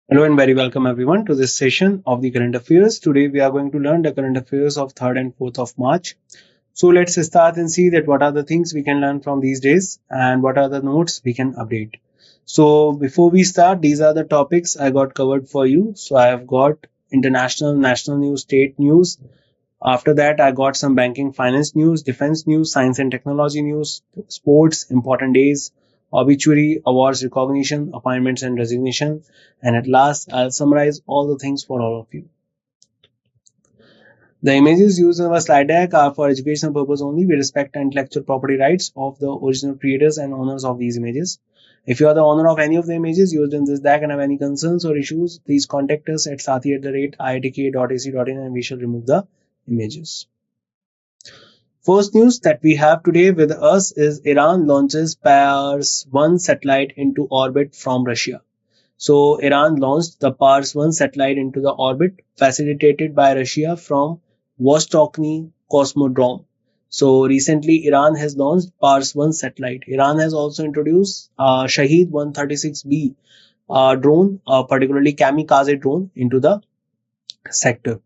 Hello and very welcome everyone to this session of the current affairs. Today we are going to learn the current affairs of 3rd and 4th of March. So let's start and see that what are the things we can learn from these days and what are the notes we can update. So before we start, these are the topics I got covered for you. So I have got international, national news, state news. After that, I got some banking, finance news, defense news, science and technology news, sports, important days, obituary, awards, recognition, appointments and resignation. And at last, I'll summarize all the things for all of you. The images used in our slide deck are for educational purpose only. We respect the intellectual property rights of the original creators and owners of these images. If you are the owner of any of the images used in this deck and have any concerns or issues, please contact us at sathi@iitk.ac.in and we shall remove the images. First news that we have today with us is Iran launches Pars 1 satellite into orbit from Russia. So Iran launched the Pars 1 satellite into the orbit facilitated by Russia from Vostochny Cosmodrome. So recently Iran has launched Pars 1 satellite. Iran has also introduced Shahed 136B drone, particularly kamikaze drone into the sector.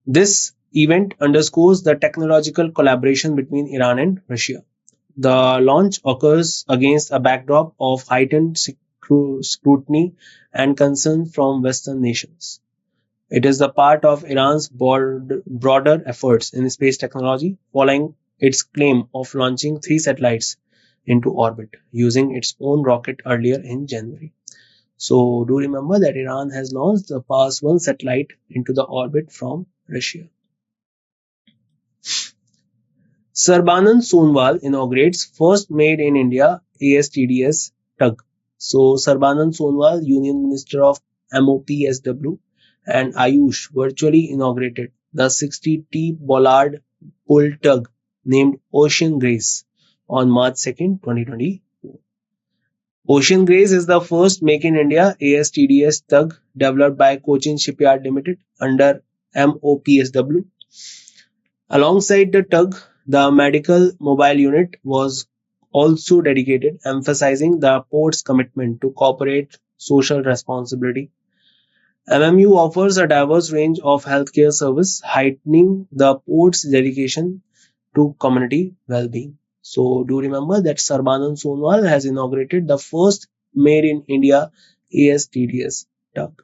This event underscores the technological collaboration between Iran and Russia. The launch occurs against a backdrop of heightened scrutiny and concern from Western nations. It is the part of Iran's broader efforts in space technology following its claim of launching 3 satellites into orbit using its own rocket earlier in January. So, do remember that Iran has launched the Pars 1 satellite into the orbit from Russia. Sarbanan Sonowal inaugurates first made in India ASTDS tug. So Sarbanan Sonowal, Union Minister of MOPSW and Ayush, virtually inaugurated the 60T Bollard Pull tug named Ocean Grace on March 2nd, 2024. Ocean Grace is the first Make in India ASTDS tug developed by Cochin Shipyard Limited under MOPSW. Alongside the tug, the medical mobile unit was also dedicated, emphasizing the port's commitment to corporate social responsibility. MMU offers a diverse range of healthcare service, heightening the port's dedication to community well-being. So do remember that Sarbanan Sonowal has inaugurated the first Made in India ASTDS tug.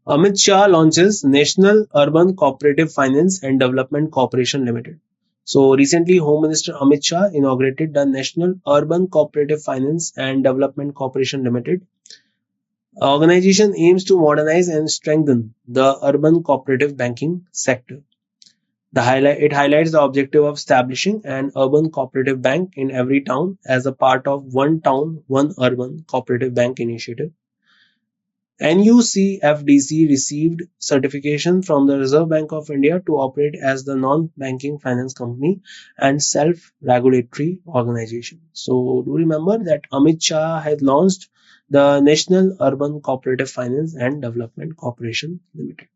Amit Shah launches National Urban Cooperative Finance and Development Corporation Limited. So recently, Home Minister Amit Shah inaugurated the National Urban Cooperative Finance and Development Corporation Limited. The organization aims to modernize and strengthen the urban cooperative banking sector. It highlights the objective of establishing an urban cooperative bank in every town as a part of One Town, One Urban Cooperative Bank initiative. NUCFDC received certification from the Reserve Bank of India to operate as the non-banking finance company and self-regulatory organization. So do remember that Amit Shah had launched the National Urban Cooperative Finance and Development Corporation Limited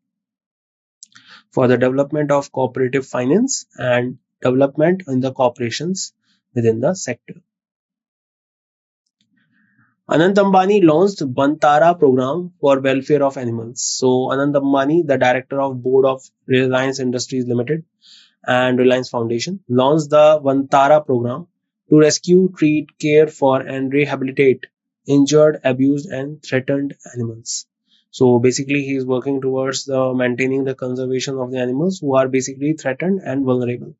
for the development of cooperative finance and development in the corporations within the sector. Anant Ambani launched Bantara program for welfare of animals. So Anant Ambani, the director of board of Reliance Industries Limited and Reliance Foundation, launched the Bantara program to rescue, treat, care for and rehabilitate injured, abused and threatened animals. So basically he is working towards maintaining the conservation of the animals who are basically threatened and vulnerable.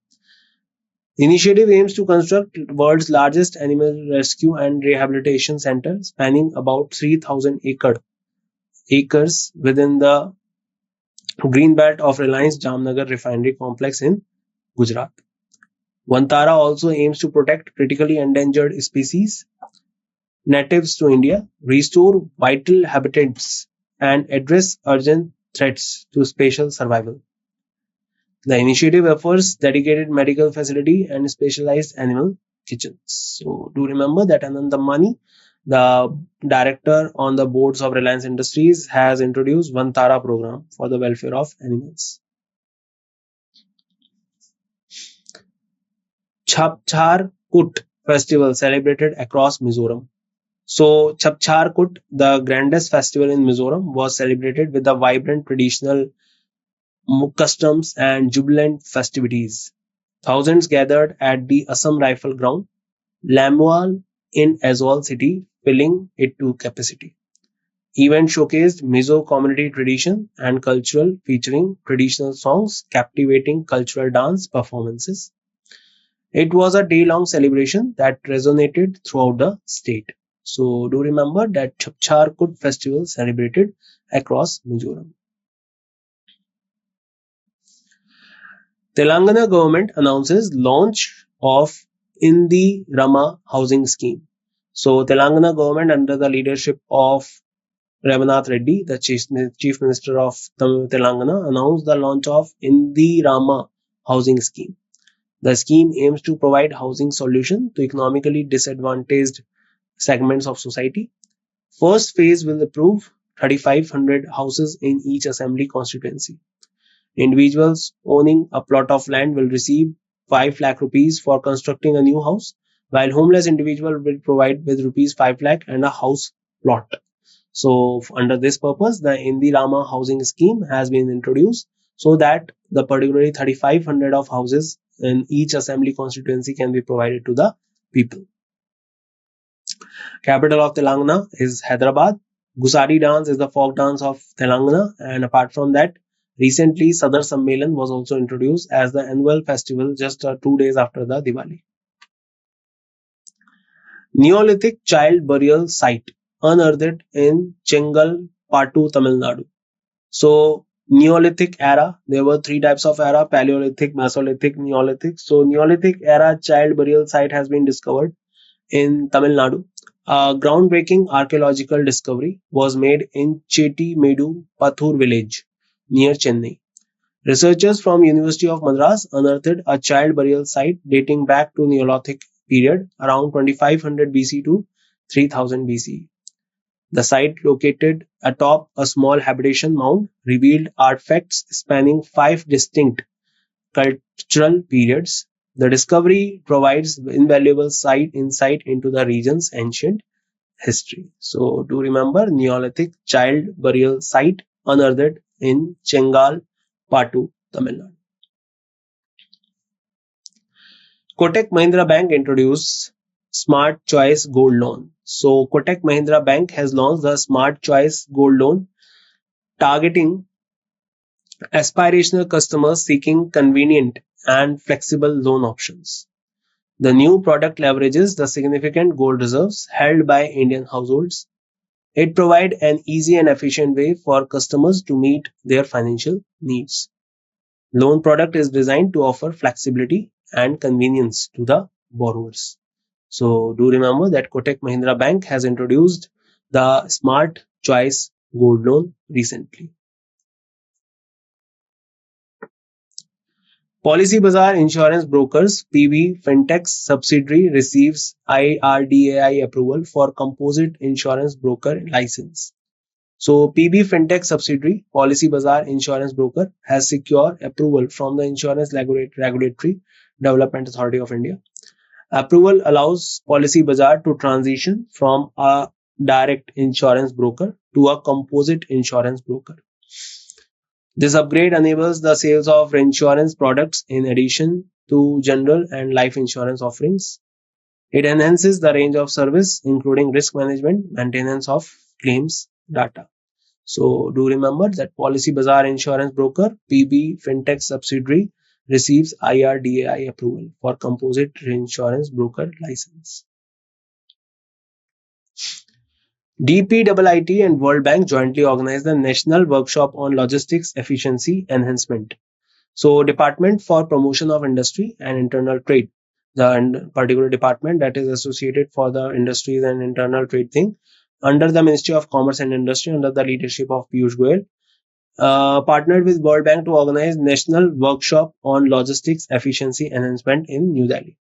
The initiative aims to construct world's largest animal rescue and rehabilitation center spanning about 3,000 acres within the green belt of Reliance Jamnagar refinery complex in Gujarat. Vantara also aims to protect critically endangered species natives to India, restore vital habitats, and address urgent threats to spatial survival. The initiative offers dedicated medical facility and specialized animal kitchens. So do remember that Anand Ambani, the director on the boards of Reliance Industries, has introduced Vantara program for the welfare of animals. Chapchar Kut festival celebrated across Mizoram. So Chapchar the grandest festival in Mizoram, was celebrated with the vibrant traditional customs and jubilant festivities. Thousands gathered at the Assam Rifle Ground, Lamwal in Aizawl city, filling it to capacity. Event showcased Mizo community tradition and cultural, featuring traditional songs, captivating cultural dance performances. It was a day-long celebration that resonated throughout the state. So do remember that Chapchar Kut festival celebrated across Mizoram. Telangana government announces launch of Indi Rama housing scheme. So Telangana government under the leadership of Ravanath Reddy, the Chief Minister of Telangana, announced the launch of Indi Rama housing scheme. The scheme aims to provide housing solution to economically disadvantaged segments of society. First phase will approve 3,500 houses in each assembly constituency. Individuals owning a plot of land will receive 5 lakh rupees for constructing a new house, while homeless individual will provide with rupees 5 lakh and a house plot. So under this purpose, the Indi Rama housing scheme has been introduced so that the particularly 3,500 of houses in each assembly constituency can be provided to the people. Capital of Telangana is Hyderabad. Gusari dance is the folk dance of Telangana, and apart from that, recently Sadar Sammelan was also introduced as the annual festival just 2 days after the Diwali. Neolithic child burial site unearthed in Chengal, Patu, Tamil Nadu. So Neolithic era, there were three types of era: Paleolithic, Mesolithic, Neolithic. So Neolithic era child burial site has been discovered in Tamil Nadu. A groundbreaking archaeological discovery was made in Chettimedu Pathur village near Chennai. Researchers from University of Madras unearthed a child burial site dating back to Neolithic period around 2500 BC to 3000 BC. The site, located atop a small habitation mound, revealed artifacts spanning five distinct cultural periods. The discovery provides invaluable insight into the region's ancient history. So, do remember Neolithic child burial site unearthed in Chengal, Patu, Tamil Nadu. Kotak Mahindra Bank introduced Smart Choice Gold Loan. So, Kotak Mahindra Bank has launched the Smart Choice Gold Loan, targeting aspirational customers seeking convenient and flexible loan options. The new product leverages the significant gold reserves held by Indian households. It provides an easy and efficient way for customers to meet their financial needs. Loan product is designed to offer flexibility and convenience to the borrowers. So do remember that Kotak Mahindra Bank has introduced the Smart Choice Gold Loan recently. Policy Bazaar Insurance Brokers PB Fintech subsidiary receives IRDAI approval for composite insurance broker license. So PB Fintech subsidiary Policy Bazaar Insurance Broker has secured approval from the Insurance Regulatory Development Authority of India. Approval allows Policy Bazaar to transition from a direct insurance broker to a composite insurance broker. This upgrade enables the sales of insurance products in addition to general and life insurance offerings. It enhances the range of service, including risk management, maintenance of claims data. So do remember that Policy Bazaar Insurance Broker PB Fintech subsidiary receives IRDAI approval for composite insurance broker license. DPIIT and World Bank jointly organized the National Workshop on Logistics Efficiency Enhancement. So Department for Promotion of Industry and Internal Trade, the particular department that is associated for the industries and internal trade thing, under the Ministry of Commerce and Industry under the leadership of Piyush Goyal, partnered with World Bank to organize National Workshop on Logistics Efficiency Enhancement in New Delhi.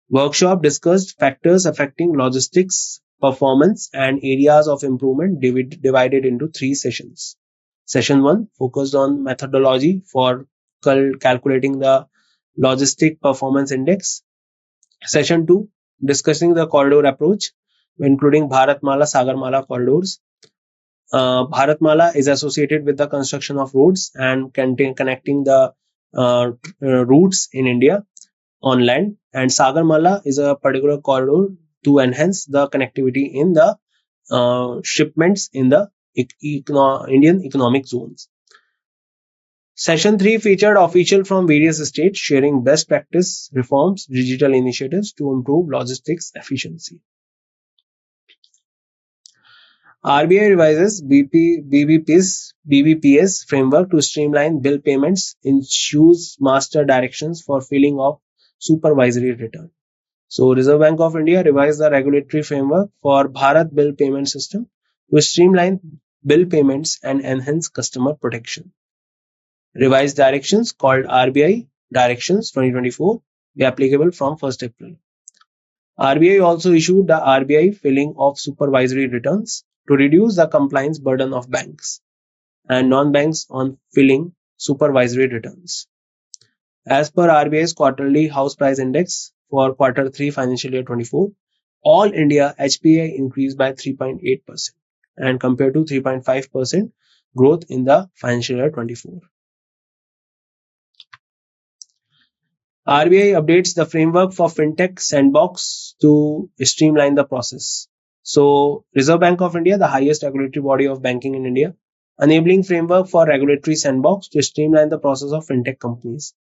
Workshop discussed factors affecting logistics performance and areas of improvement, divided into three sessions. Session 1 focused on methodology for calculating the logistic performance index. Session 2 discussing the corridor approach. including Bharatmala, Sagarmala corridors. Bharatmala is associated with the construction of roads and connecting the routes in India on land, and Sagarmala is a particular corridor to enhance the connectivity in the shipments in the Indian economic zones. Session 3 featured officials from various states sharing best practice reforms, digital initiatives to improve logistics efficiency. RBI revises BBPS framework to streamline bill payments, issues master directions for filing of supervisory return. So Reserve Bank of India revised the regulatory framework for Bharat Bill Payment System to streamline bill payments and enhance customer protection. Revised directions called RBI Directions 2024 be applicable from 1st April. RBI also issued the RBI filing of supervisory returns to reduce the compliance burden of banks and non-banks on filing supervisory returns. As per RBI's quarterly house price index for quarter 3 financial year 24, all India HPI increased by 3.8% and compared to 3.5% growth in the financial year 24. RBI updates the framework for fintech sandbox to streamline the process. So, Reserve Bank of India, the highest regulatory body of banking in India, enabling framework for regulatory sandbox to streamline the process of fintech companies.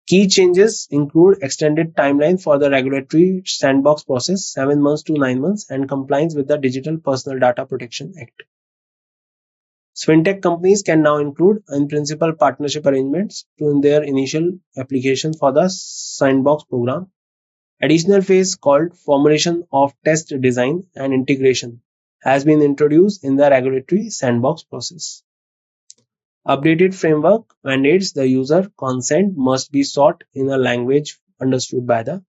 Key changes include extended timeline for the regulatory sandbox process 7 months to 9 months and compliance with the Digital Personal Data Protection Act. Fintech companies can now include in-principle partnership arrangements in their initial application for the sandbox program. Additional phase called formulation of test design and integration has been introduced in the regulatory sandbox process. Updated framework mandates the user consent must be sought in a language understood by the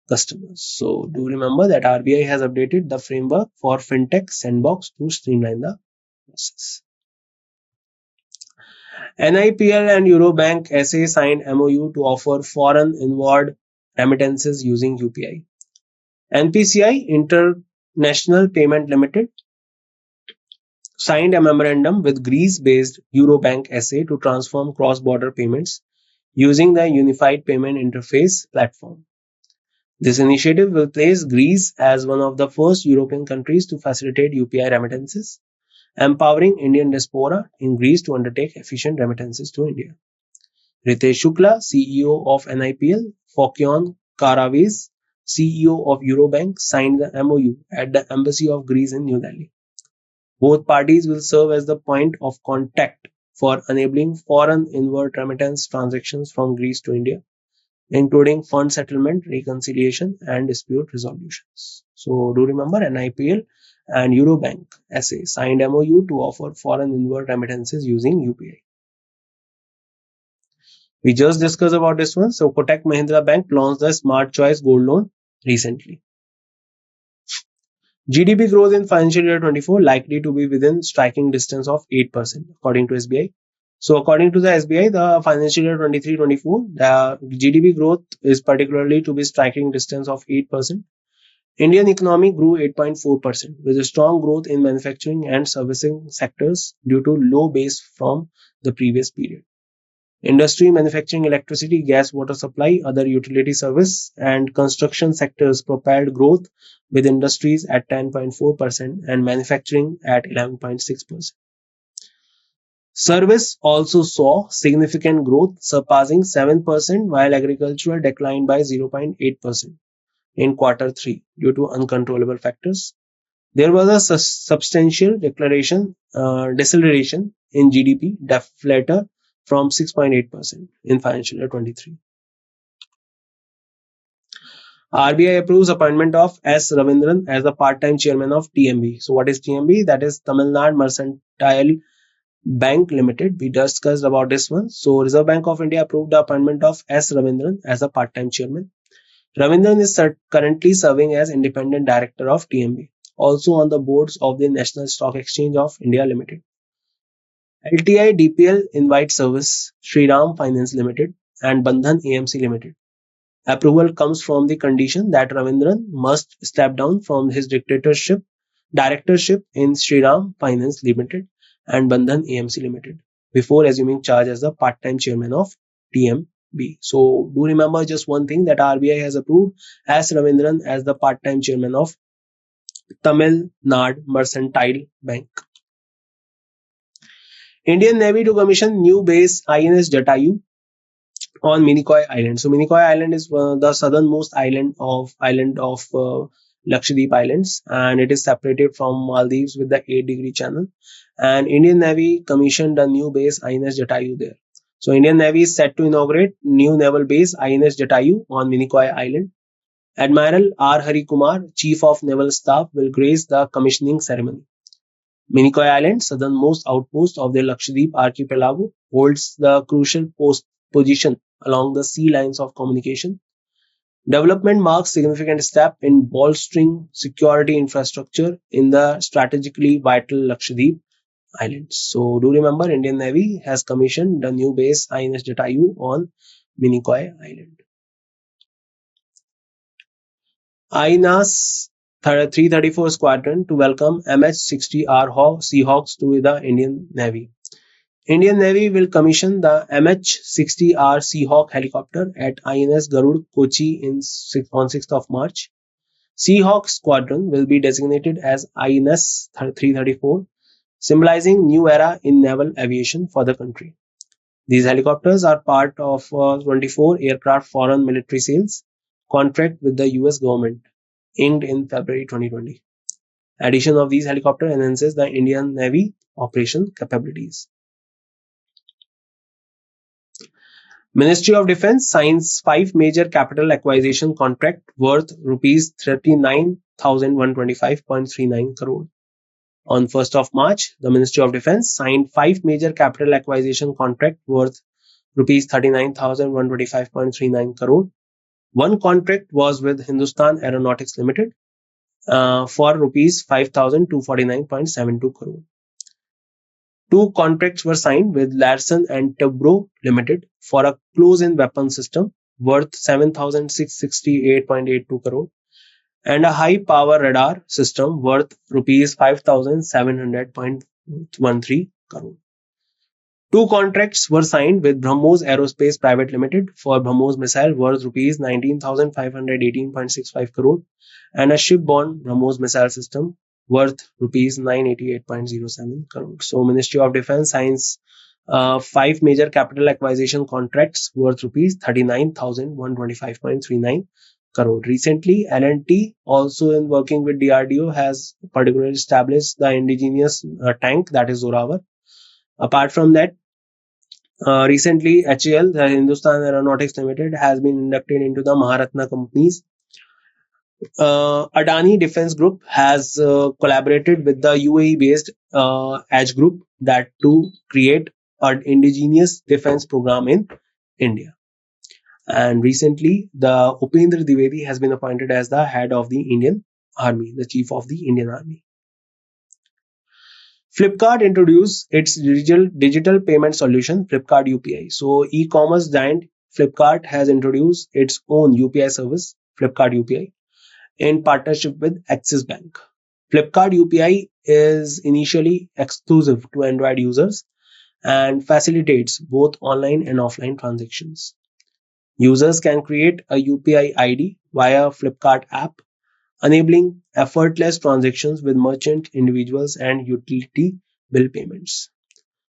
customers. So do remember that RBI has updated the framework for fintech sandbox to streamline the process. NIPL and Eurobank SA signed MOU to offer foreign inward remittances using UPI. NPCI International Payment Limited signed a memorandum with Greece-based Eurobank SA to transform cross-border payments using the Unified Payment Interface platform. This initiative will place Greece as one of the first European countries to facilitate UPI remittances, empowering Indian diaspora in Greece to undertake efficient remittances to India. Ritesh Shukla, CEO of NIPL, Fokion Karavis, CEO of Eurobank, signed the MOU at the Embassy of Greece in New Delhi. Both parties will serve as the point of contact for enabling foreign inward remittance transactions from Greece to India, including fund settlement, reconciliation, and dispute resolutions. So do remember NIPL and Eurobank SA signed MOU to offer foreign inward remittances using UPI. We just discussed about this one. So Kotak Mahindra Bank launched the Smart Choice Gold Loan recently. GDP growth in financial year 24 likely to be within striking distance of 8% according to SBI. So according to the SBI, the financial year 23-24, the GDP growth is particularly to be striking distance of 8%. Indian economy grew 8.4% with a strong growth in manufacturing and servicing sectors due to low base from the previous period. Industry, manufacturing, electricity, gas, water supply, other utility service, and construction sectors propelled growth with industries at 10.4% and manufacturing at 11.6%. Service also saw significant growth, surpassing 7%, while agricultural declined by 0.8% in quarter 3 due to uncontrollable factors. There was a substantial deceleration in GDP, deflator from 6.8% in financial year 23. RBI approves appointment of S. Ravindran as the part-time chairman of TMB. So what is TMB? That is Tamil Nadu Mercantile Bank Limited. We discussed about this one. So Reserve Bank of India approved the appointment of S. Ravindran as a part-time chairman. Ravindran is currently serving as independent director of TMB, also on the boards of the National Stock Exchange of India Limited. LTI DPL Invite Service, Shriram Finance Limited, and Bandhan AMC Limited Approval comes from the condition that Ravindran must step down from his directorship in Shriram Finance Limited and Bandhan AMC Limited before assuming charge as the part-time chairman of TMB. So do remember just one thing, that RBI has approved as Ravindran as the part-time chairman of Tamil Nadu Mercantile Bank. Indian Navy to commission new base INS Jatayu on Minicoy Island. So Minicoy Island is the southernmost island of Lakshadweep Islands, and it is separated from Maldives with the 8-degree channel. And Indian Navy commissioned a new base INS Jatayu there. So Indian Navy is set to inaugurate new naval base INS Jatayu on Minicoy Island. Admiral R. Hari Kumar, Chief of Naval Staff, will grace the commissioning ceremony. Minicoy Island, southernmost outpost of the Lakshadweep archipelago, holds the crucial position along the sea lines of communication. Development marks significant step in bolstering security infrastructure in the strategically vital Lakshadweep Islands. So do remember, Indian Navy has commissioned the new base INS Jatayu on Minicoy Island. INAS 334 Squadron to welcome MH-60R Seahawks to the Indian Navy. Indian Navy will commission the MH-60R Seahawk helicopter at INS Garud Kochi on 6th of March. Seahawk Squadron will be designated as INS 334, symbolizing new era in naval aviation for the country. These helicopters are part of 24 aircraft foreign military sales contract with the US government, inked in February 2020. Addition of these helicopters enhances the Indian Navy operation capabilities. Ministry of Defence signs 5 major capital acquisition contract worth rupees 39,125.39 crore. On 1st of March, the Ministry of Defence signed 5 major capital acquisition contract worth rupees 39,125.39 crore. One contract was with Hindustan Aeronautics Limited for rupees 5,249.72 crore. 2 contracts were signed with Larsen and Toubro Limited for a close-in weapon system worth 7,668.82 crore and a high-power radar system worth rupees 5,700.13 crore. 2 contracts were signed with BrahMos Aerospace Private Limited for BrahMos missile worth rupees 19,518.65 crore and a shipborne BrahMos missile system worth rupees 988.07 crore. So Ministry of Defence signs 5 major capital acquisition contracts worth rupees 39,125.39 crore. Recently, L&T, also in working with DRDO, has particularly established the indigenous tank, that is Zorawar. Apart from that, recently HAL, the Hindustan Aeronautics Limited, has been inducted into the Maharatna companies. Adani Defense Group has collaborated with the UAE-based Edge Group that to create an indigenous defense program in India. And recently, the Upendra Dwivedi has been appointed as the head of the Indian Army, the chief of the Indian Army. Flipkart introduced its digital payment solution, Flipkart UPI. So e-commerce giant Flipkart has introduced its own UPI service, Flipkart UPI, in partnership with Axis Bank. Flipkart UPI is initially exclusive to Android users and facilitates both online and offline transactions. Users can create a UPI ID via Flipkart app, enabling effortless transactions with merchant, individuals, and utility bill payments.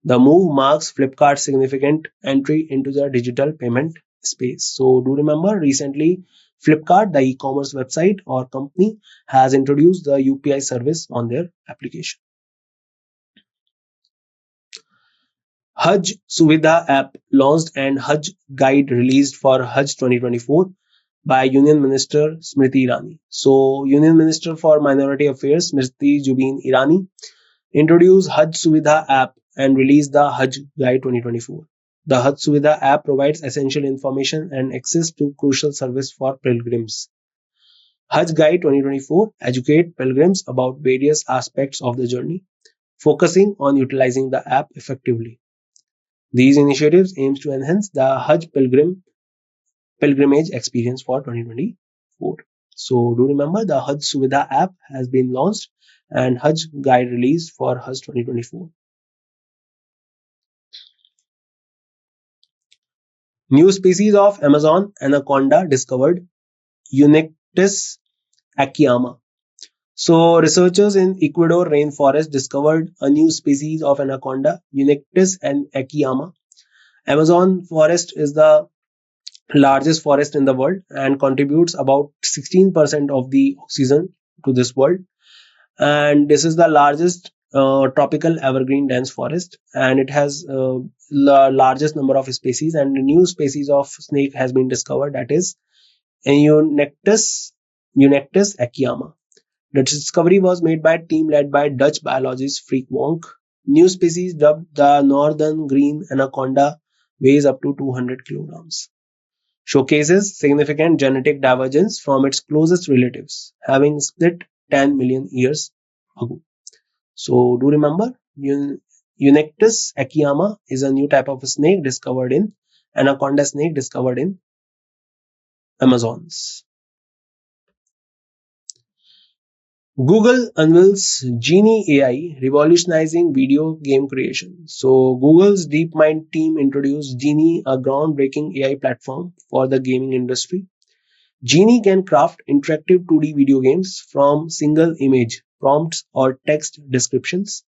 The move marks Flipkart's significant entry into the digital payment space. So do remember, recently Flipkart, the e-commerce website or company, has introduced the UPI service on their application. Hajj Suvidha app launched and Hajj guide released for Hajj 2024 by Union Minister Smriti Irani. So, Union Minister for Minority Affairs Smriti Zubin Irani introduced Hajj Suvidha app and released the Hajj Guide 2024. The Hajj Suvidha app provides essential information and access to crucial service for pilgrims. Hajj Guide 2024 educate pilgrims about various aspects of the journey, focusing on utilizing the app effectively. These initiatives aims to enhance the Hajj pilgrimage experience for 2024. So do remember the Hajj Suvidha app has been launched and Hajj guide released for Hajj 2024. New species of Amazon anaconda discovered, Unictis akiyama. So researchers in Ecuador rainforest discovered a new species of anaconda, Unictis and akiyama. Amazon forest is the largest forest in the world and contributes about 16% of the oxygen to this world. And this is the largest tropical evergreen dense forest, and it has the largest number of species. And a new species of snake has been discovered, that is Eunectus akiyama. The discovery was made by a team led by Dutch biologist Freek Wonk. New species dubbed the northern green anaconda weighs up to 200 kilograms. Showcases significant genetic divergence from its closest relatives, having split 10 million years ago. So do remember, Eunectus akiyama is a new type of snake discovered in anaconda snake discovered in Amazons. Google unveils Genie AI revolutionizing video game creation. So Google's DeepMind team introduced Genie, a groundbreaking AI platform for the gaming industry. Genie can craft interactive 2D video games from single image prompts or text descriptions.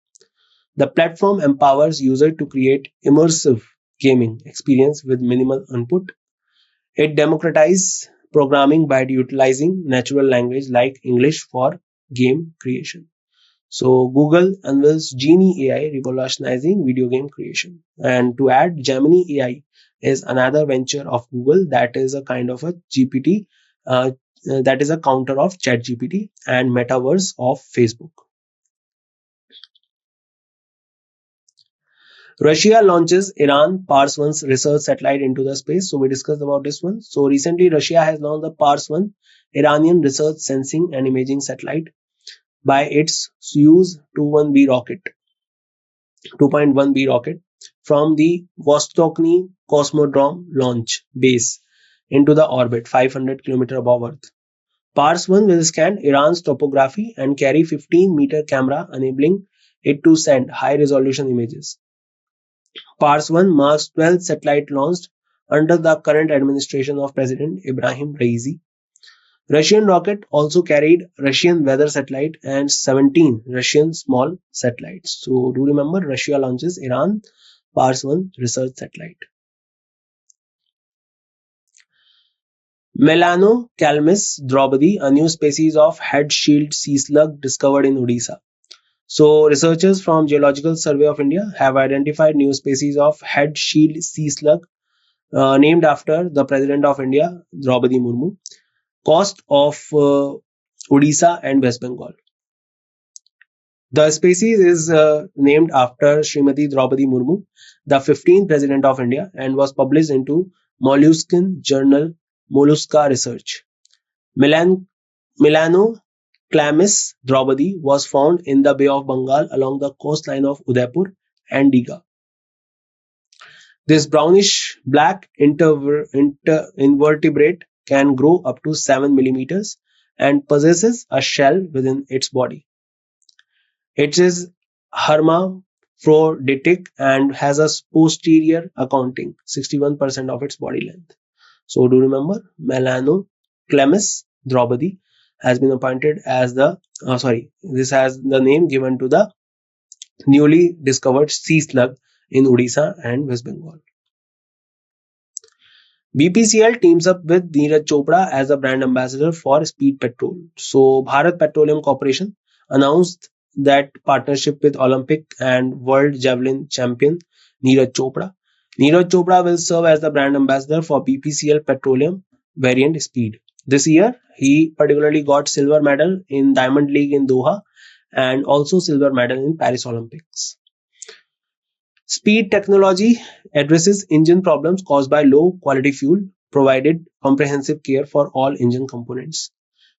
The platform empowers users to create immersive gaming experience with minimal input. It democratizes programming by utilizing natural language like English for game creation. So Google unveils Genie AI revolutionizing video game creation. And to add, Gemini AI is another venture of Google that is a kind of a GPT, that is a counter of ChatGPT and metaverse of Facebook. Russia launches Iran Pars 1 research satellite into the space. So we discussed about this one. So recently Russia has launched the Pars 1 Iranian research sensing and imaging satellite by its Soyuz 21B rocket, 2.1B rocket from the Vostochny Cosmodrome launch base into the orbit 500 km above Earth. Pars 1 will scan Iran's topography and carry 15-meter camera, enabling it to send high resolution images. Pars 1 marks 12th satellite launched under the current administration of President Ibrahim Raisi. Russian rocket also carried Russian weather satellite and 17 Russian small satellites. So do remember, Russia launches Iran Pars 1 research satellite. Melanocalmus draupadi, a new species of head-shield sea slug discovered in Odisha. So researchers from Geological Survey of India have identified new species of head-shield sea slug named after the President of India, Draupadi Murmu, coast of Odisha and West Bengal. The species is named after Srimati Draupadi Murmu, the 15th President of India, and was published into Molluscan journal Mollusca Research. Melanoclamis draupadi was found in the Bay of Bengal along the coastline of Udaipur and Digha. This brownish black invertebrate can grow up to 7 millimeters and possesses a shell within its body. It is hermaphroditic and has a posterior accounting 61% of its body length. So do remember, Melanoclamis draupadi has been appointed as this has the name given to the newly discovered sea slug in Odisha and West Bengal. BPCL teams up with Neeraj Chopra as a brand ambassador for Speed Petrol. So Bharat Petroleum Corporation announced that partnership with Olympic and World Javelin champion Neeraj Chopra. Neeraj Chopra will serve as the brand ambassador for BPCL Petroleum variant Speed. This year, he particularly got silver medal in Diamond League in Doha and also silver medal in Paris Olympics. Speed technology addresses engine problems caused by low quality fuel, provided comprehensive care for all engine components.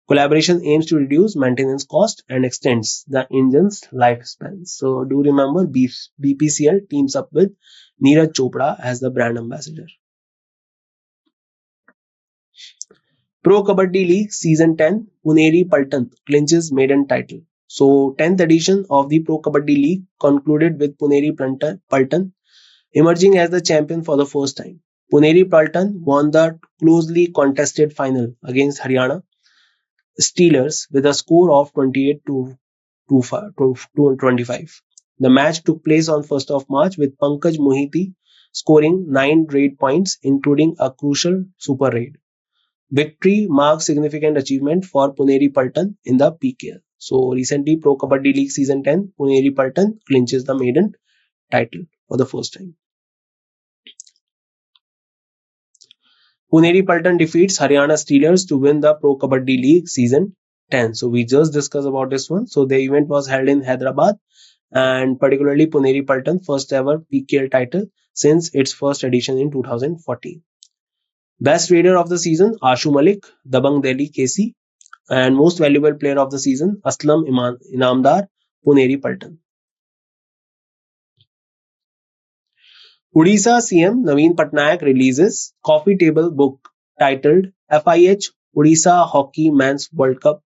Collaboration aims to reduce maintenance cost and extends the engine's lifespan. So do remember, BPCL teams up with Neeraj Chopra as the brand ambassador. Pro Kabaddi League Season 10, Puneri Paltan clinches maiden title. So, 10th edition of the Pro Kabaddi League concluded with Paltan emerging as the champion for the first time. Puneri Paltan won the closely contested final against Haryana Steelers with a score of 28 to 25. The match took place on 1st of March with Pankaj Mohiti scoring 9 raid points, including a crucial super raid. Victory marks significant achievement for Puneri Paltan in the PKL. So recently, Pro Kabaddi League Season 10, Puneri Paltan clinches the maiden title for the first time. Puneri Paltan defeats Haryana Steelers to win the Pro Kabaddi League Season 10. So we just discussed about this one. So the event was held in Hyderabad and particularly Puneri Paltan first ever PKL title since its first edition in 2014. Best raider of the season Ashu Malik, Dabang Delhi KC, and most valuable player of the season Aslam Inamdar, Puneri Paltan. Odisha CM Naveen Patnaik releases coffee table book titled FIH Odisha Hockey Men's World Cup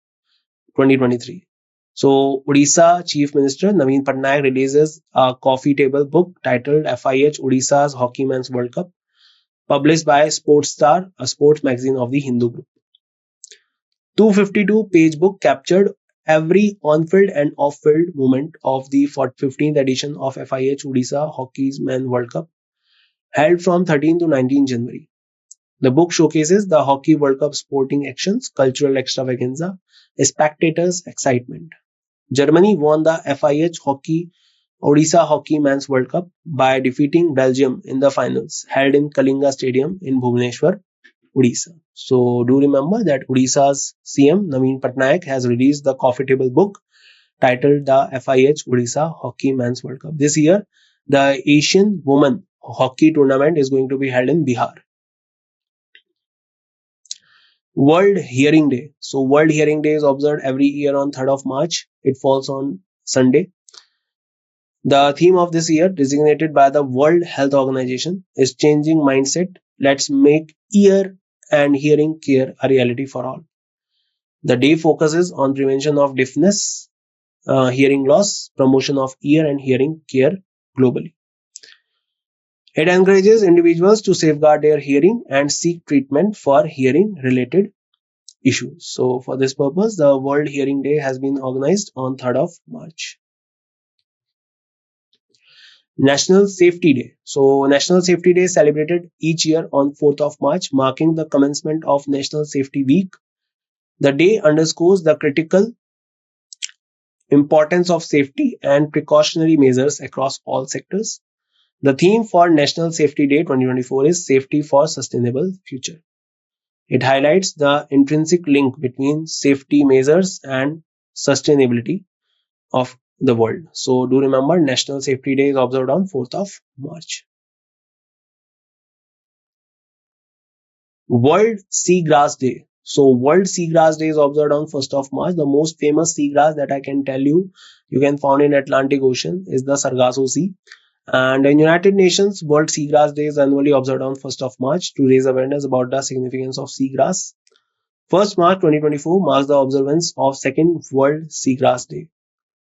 2023. So, Odisha Chief Minister Naveen Patnaik releases a coffee table book titled FIH Odisha's Hockey Men's World Cup, published by Sports Star, a sports magazine of the Hindu group. 252-page book captured every on-field and off-field moment of the 15th edition of FIH Odisha Hockey's Men's World Cup, held from 13 to 19 January. The book showcases the Hockey World Cup sporting actions, cultural extravaganza, spectators' excitement. Germany won the FIH Odisha Hockey Men's World Cup by defeating Belgium in the finals, held in Kalinga Stadium in Bhubaneswar, Odisha. So do remember that Odisha's CM Naveen Patnaik has released the coffee table book titled the FIH Odisha Hockey Men's World Cup. This year, the Asian Women Hockey Tournament is going to be held in Bihar. World Hearing Day. So World Hearing Day is observed every year on 3rd of March. It falls on Sunday. The theme of this year, designated by the World Health Organization, is changing mindset. Let's make ear and hearing care a reality for all. The day focuses on prevention of deafness, hearing loss, promotion of ear and hearing care globally. It encourages individuals to safeguard their hearing and seek treatment for hearing related issues. So for this purpose, the World Hearing Day has been organized on 3rd of March. National Safety Day. So National Safety Day is celebrated each year on 4th of March, marking the commencement of National Safety Week. The day underscores the critical importance of safety and precautionary measures across all sectors. The theme for National Safety Day 2024 is Safety for Sustainable Future. It highlights the intrinsic link between safety measures and sustainability of the world. So do remember National Safety Day is observed on 4th of March. World Seagrass Day. So World Seagrass Day is observed on 1st of March. The most famous seagrass that I can tell you can find in Atlantic Ocean is the Sargasso Sea. And in United Nations, World Seagrass Day is annually observed on 1st of March to raise awareness about the significance of seagrass. 1st March 2024 marks the observance of 2nd World Seagrass Day.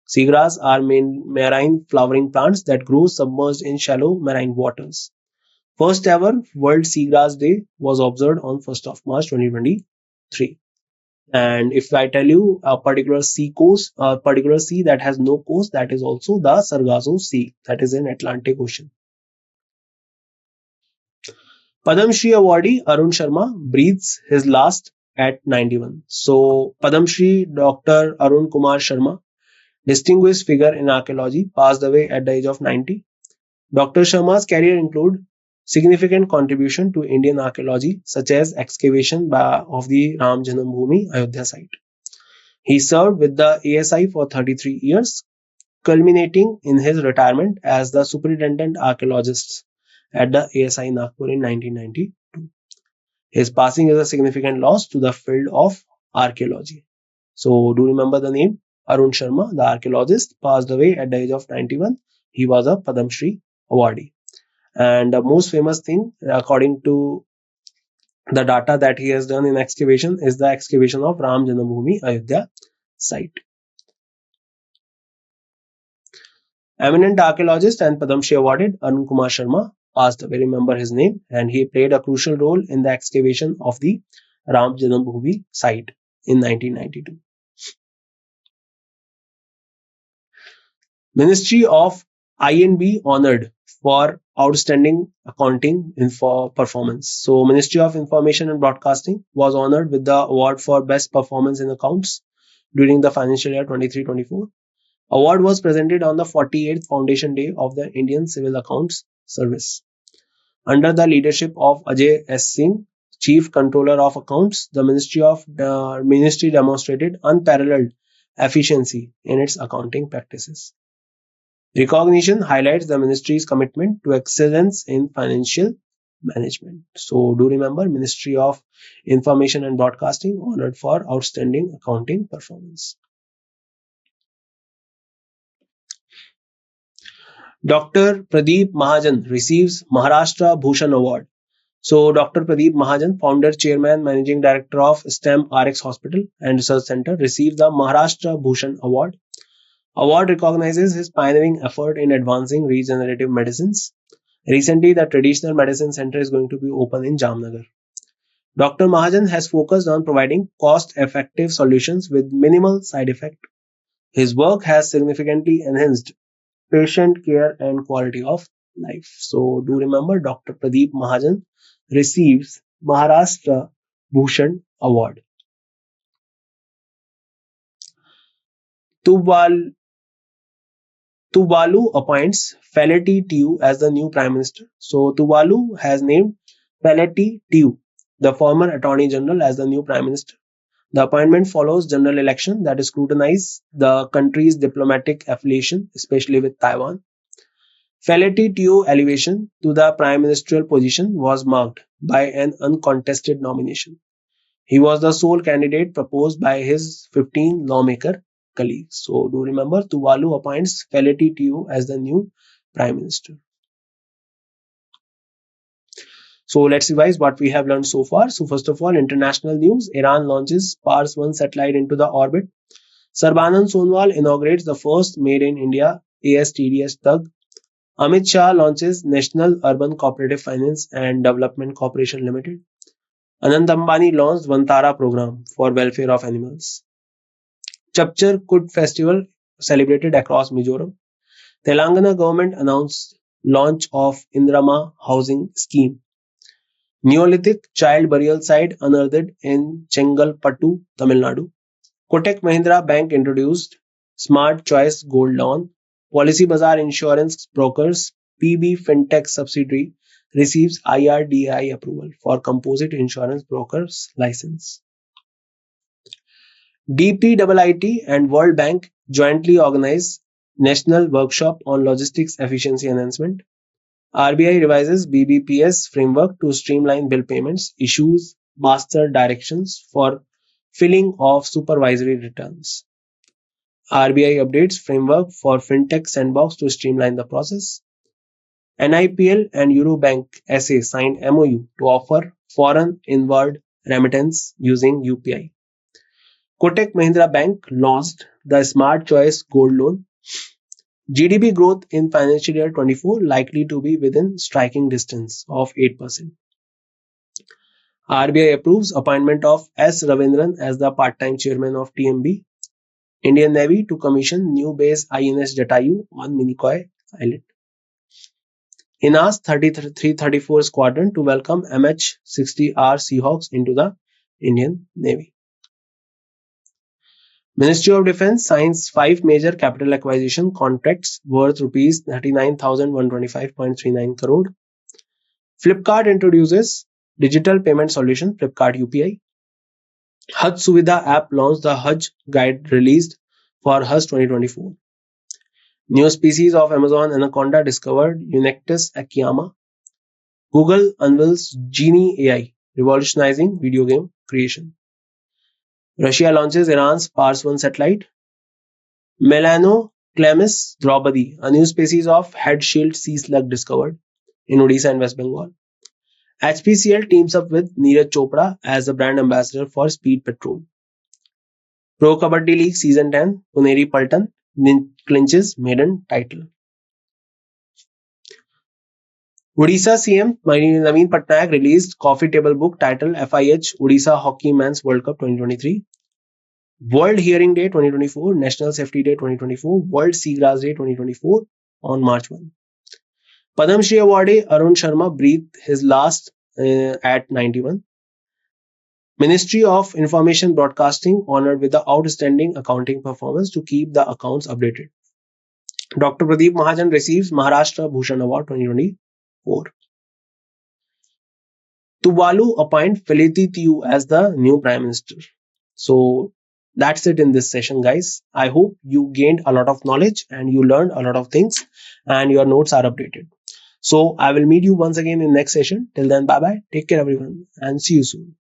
Seagrass are marine flowering plants that grow submerged in shallow marine waters. First ever World Seagrass Day was observed on 1st of March 2023. And if I tell you a particular sea that has no coast, that is also the Sargasso Sea, that is in Atlantic Ocean. Padam Shri awardee Arun Sharma breathes his last at 91. So Padam Shri Dr. Arun Kumar Sharma, distinguished figure in archaeology, passed away at the age of 90. Dr. Sharma's career include significant contribution to Indian archaeology, such as excavation of the Ram Janambhoomi Ayodhya site. He served with the ASI for 33 years, culminating in his retirement as the superintendent archaeologist at the ASI Nagpur in 1992. His passing is a significant loss to the field of archaeology. So do remember the name Arun Sharma, the archaeologist, passed away at the age of 91. He was a Padam Shri awardee. And the most famous thing, according to The data that he has done in excavation is the excavation of Ram Janmabhoomi Ayodhya site. Eminent archaeologist and Padma Shri awarded Arun Kumar Sharma passed away. Remember his name, and he played a crucial role in the excavation of the Ram Janmabhoomi site in 1992. Ministry of INB honored for outstanding accounting info performance. So, Ministry of Information and Broadcasting was honored with the award for best performance in accounts during the financial year 23-24. Award was presented on the 48th Foundation Day of the Indian Civil Accounts Service. Under the leadership of Ajay S. Singh, Chief Controller of Accounts, the ministry demonstrated unparalleled efficiency in its accounting practices. Recognition highlights the ministry's commitment to excellence in financial management. So do remember, Ministry of Information and Broadcasting honored for outstanding accounting performance. Dr. Pradeep Mahajan receives Maharashtra Bhushan Award. So Dr. Pradeep Mahajan, founder, chairman, managing director of STEM RX Hospital and Research Center, received the Maharashtra Bhushan Award. Award recognizes his pioneering effort in advancing regenerative medicines. Recently, the Traditional Medicine Center is going to be open in Jamnagar. Dr. Mahajan has focused on providing cost-effective solutions with minimal side effect. His work has significantly enhanced patient care and quality of life. So do remember, Dr. Pradeep Mahajan receives Maharashtra Bhushan Award. Tuvalu appoints Feleti Tiu as the new Prime Minister. So Tuvalu has named Feleti Tiu, the former Attorney General, as the new Prime Minister. The appointment follows general election that scrutinize the country's diplomatic affiliation, especially with Taiwan. Feleti Tiu elevation to the prime ministerial position was marked by an uncontested nomination. He was the sole candidate proposed by his 15 lawmaker colleagues. So do remember, Tuvalu appoints Feleti Tiu as the new prime minister. So let's revise what we have learned so far. So first of all, international news. Iran launches Pars 1 satellite into the orbit. Sarbanand Sonwal inaugurates the first made in India ASTDS tug. Amit Shah launches National Urban Cooperative Finance and Development Corporation Limited. Anand Ambani launched Vantara program for welfare of animals. Chapchar Kud festival celebrated across Mizoram. Telangana government announced launch of Indrama housing scheme. Neolithic child burial site unearthed in Chengalpattu, Tamil Nadu. Kotak Mahindra Bank introduced Smart Choice Gold Loan. Policy Bazaar Insurance Brokers PB Fintech subsidiary receives IRDAI approval for composite insurance brokers license. DPIIT and World Bank jointly organize National Workshop on Logistics Efficiency Enhancement. RBI revises BBPS framework to streamline bill payments, issues master directions for filling of supervisory returns. RBI updates framework for FinTech Sandbox to streamline the process. NIPL and Eurobank SA signed MOU to offer foreign inward remittance using UPI. Kotak Mahindra Bank launched the Smart Choice Gold Loan. GDP growth in financial year 24 likely to be within striking distance of 8%. RBI approves appointment of S. Ravindran as the part-time chairman of TMB. Indian Navy to commission new base INS Jatayu on Minicoy Island. INAS 33-34 Squadron to welcome MH-60R Seahawks into the Indian Navy. Ministry of Defence signs 5 major capital acquisition contracts worth rupees 39,125.39 crore. Flipkart introduces digital payment solution Flipkart UPI. Hajj Suvidha app launched. The Hajj guide released for Hajj 2024. New species of Amazon anaconda discovered Eunectes akiyama. Google unveils Genie AI, revolutionizing video game creation. Russia launches Iran's Pars 1 satellite. Melanoclamis draupadi, a new species of head shield sea slug discovered in Odisha and West Bengal. HPCL teams up with Neeraj Chopra as the brand ambassador for Speed Petrol. Pro Kabaddi League Season 10, Puneri Paltan clinches maiden title. Odisha CM Naveen Patnaik released coffee table book titled FIH Odisha Hockey Men's World Cup 2023. World Hearing Day 2024, National Safety Day 2024, World Seagrass Day 2024 on March 1. Padam Shri awardee Arun Sharma breathed his last at 91. Ministry of Information Broadcasting honored with the outstanding accounting performance to keep the accounts updated. Dr. Pradeep Mahajan receives Maharashtra Bhushan Award 2024. Tuvalu appoint Feliti Tiu as the new Prime Minister. So that's it in this session, guys. I hope you gained a lot of knowledge and you learned a lot of things and your notes are updated. So I will meet you once again in next session. Till then, bye bye. Take care, everyone, and see you soon.